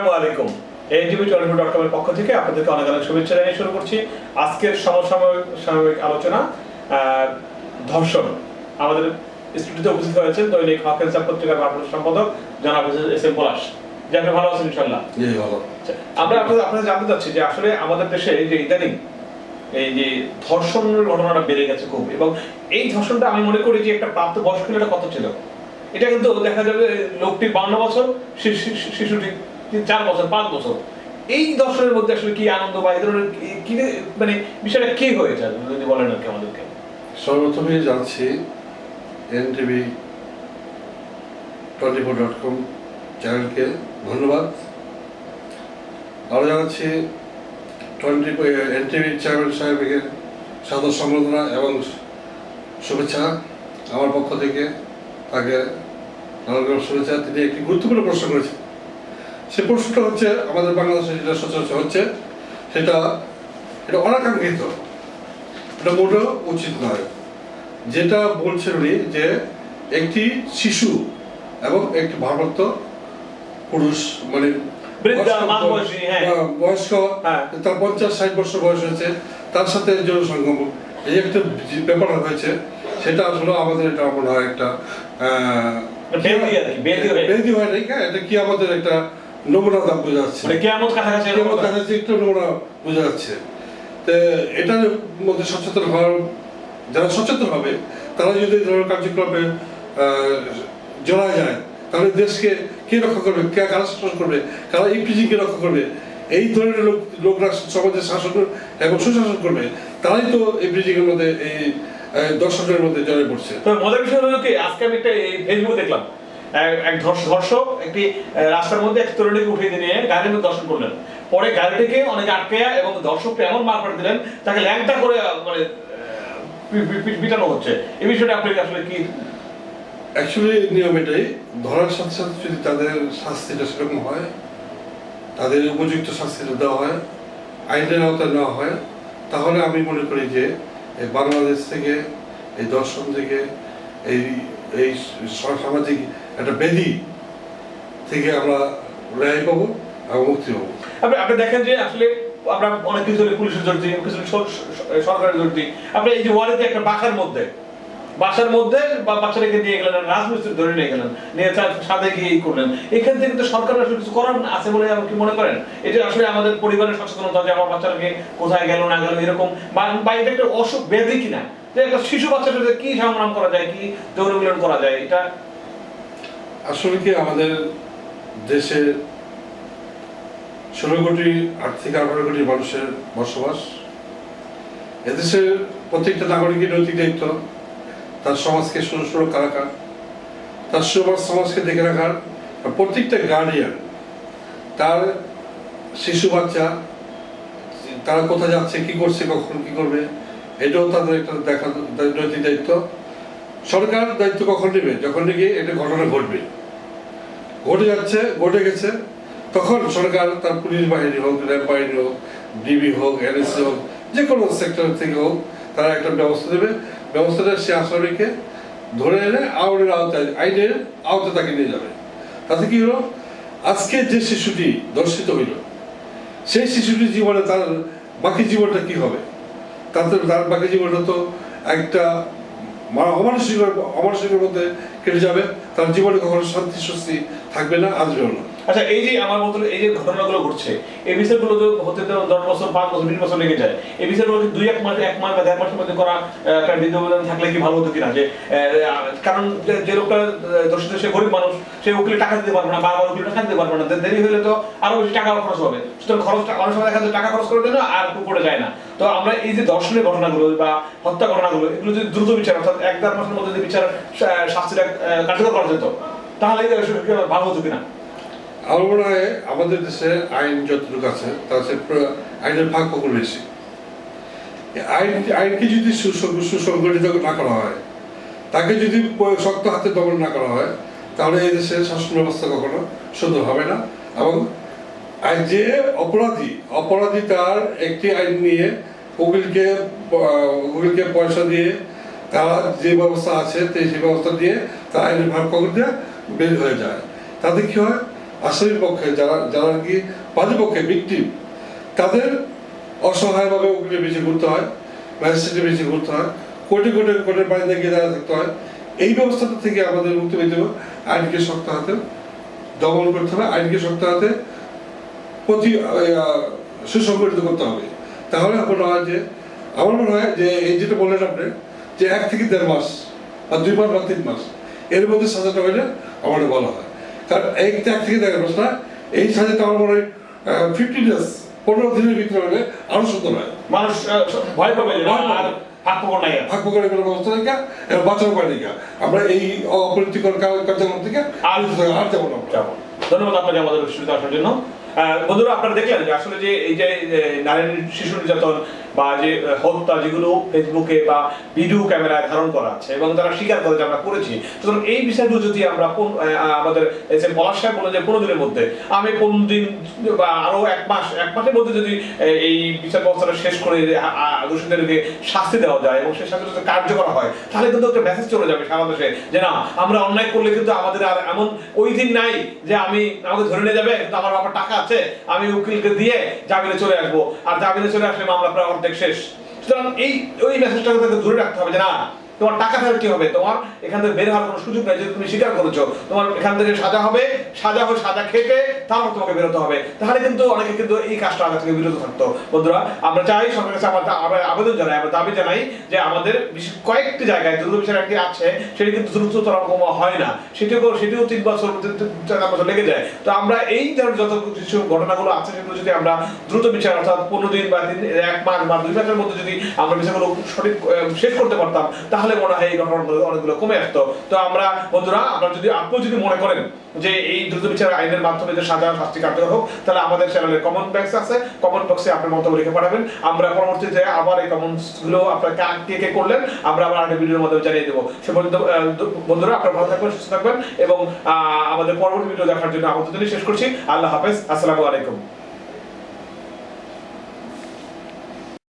আসসালামু আলাইকুম। NTV24.com এর পক্ষ থেকে আপনাদেরকে অনেক অনেক শুভেচ্ছা জানিয়ে শুরু করছি আজকের সমসাময়িক আলোচনা ধর্ষণ। আমাদের স্টুডিওতে উপস্থিত হয়েছেন দৈনিক হকের চাপ পত্রিকার ভারপ্রাপ্ত সম্পাদক জনাব এস.এম. পলাশ। যে আপনি ভালো আছেন ইনশাআল্লাহ? জি ভালো। আমরা আপনাদের জানতে চাচ্ছি যে আসলে আমাদের দেশে যে ইদানিং এই যে ধর্ষণের ঘটনাটা বেড়ে গেছে খুব, এবং এই ধর্ষণটা আমি মনে করি যে একটা প্রাপ্ত বয়স্ক ছেলেটা কত ছিল, এটা কিন্তু দেখা যাবে লোকটি 52 বছর, শিশুটি 4 বছর 5 বছর। এই দর্শনের মধ্যে আসলে কি আনন্দ বা এই ধরনের কি মানে বিষয়টা কি হয়েছে যদি বলেন আর কি আমাদেরকে। সর্বপ্রথমে জানছি NTV24.com চ্যানেলকে ধন্যবাদ। আরও জানাচ্ছি NTV চেয়ারম্যান সাহেবকে সাদর সম্বর্ধনা এবং শুভেচ্ছা আমার পক্ষ থেকে। তাকে নানান শুভেচ্ছা। তিনি একটি গুরুত্বপূর্ণ প্রশ্ন করেছেন। সে প্রশ্নটা হচ্ছে আমাদের বাংলাদেশে যেটা সচরাচর হচ্ছে এটা অনাকাঙ্ক্ষিত, এটা মোটেও উচিত নয়। যেটা বলছেন উনি যে একটি শিশু এবং একটি ভারপ্রাপ্ত পুরুষ মানে বয়স্ক, তার 50-60 বছর বয়স হয়েছে, তার সাথে যৌন সঙ্গম এই একটা ব্যাপার হয়েছে, সেটা আসলে আমাদের এটা মনে হয় একটা বেদি হয় নাই। এটা কি আমাদের একটা নমুনা দাম বোঝা যাচ্ছে, একটু নমুনা বোঝা যাচ্ছে। তো এটার মধ্যে সচেতন হওয়ার, যারা সচেতন হবে তারা যদি এই ধরনের কার্যক্রমে জড়া যায় তাহলে দেশকে কে রক্ষা করবে, কারা শাসন করবে, কারা ইপিজিকে রক্ষা করবে, এই ধরনের লোকরা সমাজের শাসন এবং সুশাসন করবে, তারাই তো ইপিজির মধ্যে এই দর্শকের মধ্যে জড়িয়ে পড়ছে। তো মজার বিষয় হলো কি, আজকে আমি একটা ফেসবুকে দেখলাম এক ধর্ষক একটি রাস্তার মধ্যে এক তরুণীকে উঠিয়ে নিয়ে গাড়ির মধ্যে দর্শন করলেন। পরে গাড়িটিকে অনেকে আটকায়া এবং দর্শককে এমন মার করে দিলেন তাকে ল্যাংটা করে মানে পিটানো হচ্ছে। এই বিষয়টা আপনি আসলে কি? অ্যাকচুয়ালি নিয়ম এটাই, ধরার সাথে সাথে যদি তাদের শাস্তিটা সেরকম হয়, তাদের উপযুক্ত শাস্তিটা দেওয়া হয়, আইনের আওতায় নেওয়া হয়, তাহলে আমি মনে করি যে এই বাংলাদেশ থেকে, এই দর্শন থেকে, এই সামাজিক একটা ব্যাধি থেকে আমরা রেহাই পাবো এবং মুক্তি পাবো। আপনি দেখেন যে আসলে আমরা অনেক কিছু পুলিশের জড়িত, কিছু সরকারের জড়িত। আপনি এই যে ওয়ারিতে একটা বাসার মধ্যে বাচ্চাটাকে নিয়ে গেলেন, রাজমিস্ত্রি ধরে নিয়ে গেলেন, নিয়ে সাথে গিয়ে করলেন। এখান থেকে তো সরকার আসলে কিছু করার আছে বলে আপনি কি মনে করেন? এটা আসলে আমাদের পরিবারের সচেতনতা যে আমার বাচ্চাটাকে কোথায় গেল না গেল এরকম, বা এটা একটা অসুখ ব্যাধি কিনা, যে একটা শিশু বাচ্চাটাকে কি সংগ্রাম করা যায়, কি যৌন মিলন করা যায়। এটা আসলে কি আমাদের দেশে 16 কোটি 8 থেকে 18 কোটি মানুষের বসবাস। এদেশের প্রত্যেকটা নাগরিকের নৈতিক দায়িত্ব তার সমাজকে সুরক্ষা রাখার, তার সমাজকে দেখে রাখার। প্রত্যেকটা গার্ডিয়ান তার শিশু বাচ্চা তারা কোথায় যাচ্ছে, কি করছে, কখন কি করবে, এটাও তাদের একটা দেখা নৈতিক দায়িত্ব। সরকার দায়িত্ব কখন নেবে? যখন নাকি এটা ঘটনা ঘটে গেছে, তখন সরকার তার পুলিশ বাহিনী হোক, র্যাব বাহিনী হোক, ডিবি হোক, এনএসসি হোক, যে কোনো সেক্টর থেকে হোক, তারা একটা ব্যবস্থা দেবে। ব্যবস্থাটা সে আসামিকে ধরে এনে আইনের আওতায় তাকে নিয়ে যাবে। তাতে কি হলো, আজকে যে শিশুটি ধর্ষিত হইল, সেই শিশুটির জীবনে তার বাকি জীবনটা কি হবে? তার বাকি জীবনটা তো একটা অমানসিকের মধ্যে কেটে যাবে। তার জীবনে কখনো শান্তি স্বস্তি থাকবে না, আসবেও না। আচ্ছা, এই যে আমার মতো এই যে ঘটনাগুলো ঘটছে, এই বিচারগুলো তো হতে তো 10 বছর 5 বছর 20 বছর লেগে যায়। এই বিচারগুলো 1 মাস বা 1.5 মাসের মধ্যে করা একটা বিধিবিধান থাকলে কি ভালো হতো কিনা? যে কারণ যে লোকটা দর্শিত সে গরিব মানুষ, সে উকিলে টাকা দিতে পারবে না, বারবার উকিলে টাকা দিতে পারবে না, দেরি হলে তো আরো বেশি টাকা খরচ হবে। সুতরাং খরচটা অনেক সময় দেখা যায় টাকা খরচ করে দেয় না, আর পড়ে যায় না। তো আমরা এই যে দর্শনের ঘটনাগুলো বা হত্যা ঘটনাগুলো, এগুলো যদি দ্রুত বিচার, অর্থাৎ 1-1.5 মাসের মধ্যে যদি বিচার শাস্তিটা কার্যকর করা যেত, তাহলে ভালো হতো কিনা? আমার মনে হয় আমাদের দেশে আইন যতটুকু আছে তার আইনের ভাগ কখন বেশি। আইনকে যদি সুসংগঠিত না করা হয়, তাকে যদি শক্ত হাতে দমন না করা হয়, তাহলে এই দেশের শাসন ব্যবস্থা কখনো সুন্দর হবে না। এবং যে অপরাধী তার একটি আইন নিয়ে উকিলকে পয়সা দিয়ে তারা যে ব্যবস্থা আছে সেই ব্যবস্থা দিয়ে তার আইনের ভাগ কখন দিয়ে বের হয়ে যায়। তাতে কি হয়, আসামির পক্ষে যারা যারা আর কি বাদী পক্ষে ভিকটিম, তাদের অসহায়ভাবে উকিলের পিছিয়ে ঘুরতে হয়, ম্যাজিস্ট্রেটের পিছিয়ে ঘুরতে হয়, কোর্টের বাড়িতে গিয়ে দাঁড়া থাকতে হয়। এই ব্যবস্থাটা থেকে আমাদের মুক্তি পেতে হবে। আইনকে শক্ত হাতে দমন করতে হবে, আইনকে শক্ত হাতে সুসংগঠিত করতে হবে। তাহলে আমার মনে হয় যে এই যেটা বললেন আপনি যে 1 থেকে 1.5 মাস বা 2 মাস বা 3 মাস এর মধ্যে সাজাটা হইলে আমার বলা হয়। কারণ 1 থেকে 1.5 মাস না, এই সাজাটা আমার মনে হয় 15 ডেজ 15 দিনের ভিতরে হলে আরো সুন্দর হয়। মানুষ ভয় পাবে আর ভাগ করে কোনো ব্যবস্থা নেই, এর বাঁচানো পায় না। আমরা এই অপরিচিকর কার্যক্রম থেকে আর যাবো না। ধন্যবাদ আপনাকে আমাদের সুবিধা আসার জন্য। বন্ধুরা, আপনারা দেখলেন যে আসলে যে এই যে নারী শিশু নির্যাতন বা যে হত্যা যেগুলো ফেসবুকে বা ভিডিও ক্যামেরায় ধারণ করা আছে এবং তারা স্বীকার করে যে আমরা করেছি, সুতরাং এই বিষয়গুলো যদি আমরা আমাদের পলাশ সাহেব বলে যে 15 দিনের মধ্যে, আমি 15 দিন বা আরো 1 মাসের মধ্যে যদি এই বিচার ব্যবস্থাটা শেষ করে দোষীদেরকে শাস্তি দেওয়া যায় এবং সেই সাথে যদি কার্য করা হয়, তাহলে কিন্তু একটা মেসেজ চলে যাবে সারা দেশে যে না, আমরা অন্যায় করলে কিন্তু আমাদের আর এমন ওই দিন নাই যে আমাকে ধরে নিয়ে যাবে, কিন্তু আমার বাবার টাকা আছে, আমি উকিলকে দিয়ে জামিনে চলে আসবো, আর জামিনে চলে আসলে মামলা প্রায় অর্ধেক শেষ। সুতরাং ওই মেসেজটাকে ধরে রাখতে হবে যে না, তোমার টাকা ফেরত কি হবে, তোমার এখান থেকে বের হওয়ার কোনো সুযোগ নাই। যদি তুমি স্বীকার করেছো, তোমার এখান থেকে সাজা হবে, সাজা খেটে তারপর তোমাকে বেরোতে হবে। তাহলে কিন্তু অনেকে কিন্তু এই কাজটা আগে থেকে বিরত থাকতো। বন্ধুরা, আমরা চাই সরকারের কাছে আমরা আবেদন জানাই, আমরা দাবি জানাই যে আমাদের কয়েকটি জায়গায় দ্রুত বিচার একটি আছে, সেটি কিন্তু দ্রুততর হয় না, সেটিও 3 বছর 4 বছর লেগে যায়। তো আমরা এই ধরনের যত কিছু ঘটনাগুলো আছে সেগুলো যদি আমরা দ্রুত বিচার অর্থাৎ 15 দিন বা 1 মাস বা 2 মাসের মধ্যে যদি আমরা বিচারগুলো সঠিক শেষ করতে পারতাম, তাহলে মনে হয় এই ঘটনাগুলো অনেকগুলো কমে আসতো। তো আমরা বন্ধুরা, আপনি যদি মনে করেন যে এই দ্রুত বিচার আইনের মাধ্যমে যে সাজা শাস্তি কার্যকর হোক, তাহলে আমাদের চ্যানেলে কমেন্ট বক্স আছে, কমেন্ট বক্সে আপনার মন্তব্য লিখে পাঠাবেন। আমরা পরবর্তীতে আবার এই কমেন্টস গুলো আপনারা কে করলেন আমরা আবার একটা ভিডিওর মাধ্যমে জানিয়ে দেবো। সে পর্যন্ত বন্ধুরা, আপনারা ভালো থাকবেন, সুস্থ থাকবেন এবং আমাদের পরবর্তী ভিডিও দেখার জন্য আমন্ত্রণ শেষ করছি। আল্লাহ হাফেজ, আসসালামু আলাইকুম।